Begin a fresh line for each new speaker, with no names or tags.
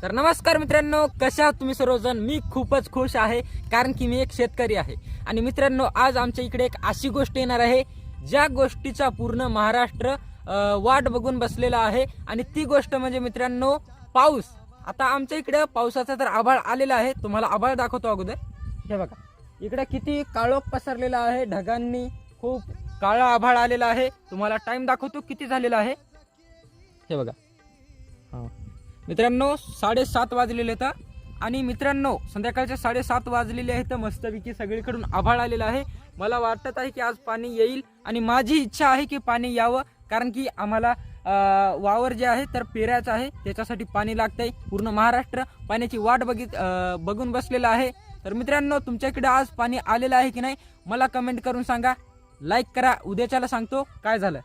तर नमस्कार मित्रांनो, कशा आहात तुम्ही सर्वजण। मी खूपच खुश आहे कारण की मी एक शेतकरी आहे। आणि मित्रांनो, आज आमच्या इकडे एक अशी गोष्ट येणार आहे ज्या गोष्टीचा पूर्ण महाराष्ट्र वाट बघून बसलेला आहे। आणि ती गोष्ट म्हणजे मित्रांनो पाऊस। आता आमच्या इकडे पावसाचा तर आभाळ आलेला आहे। तुम्हाला आभाळ दाखवतो अगोदर। हे बघा, इकडे किती काळोख पसरलेला आहे, ढगांनी खूप काळा आभाळ आलेला आहे। तुम्हाला टाइम दाखवतो किती झालेला आहे। हे बघा, मित्रांनो 7:30 वाजलेले आहेत। आणि मित्रांनो संध्याकाळचे 7:30 वाजलेले आहेत। मस्तपैकी सगळीकडून आभाळ आलेला आहे। मला वाटत आहे की आज पाणी येईल आणि माझी इच्छा आहे की पाणी यावं, कारण की आम्हाला वावर जे आहे तर पेरायचं आहे, त्याच्यासाठी पाणी लागतंय। पूर्ण महाराष्ट्र पाण्याची वाट बघून बसलेला आहे। तर मित्रांनो, तुमच्याकडे आज पाणी आलेलं आहे की नाही मला कमेंट करून सांगा, लाईक करा। उद्याच्याला सांगतो काय झालं।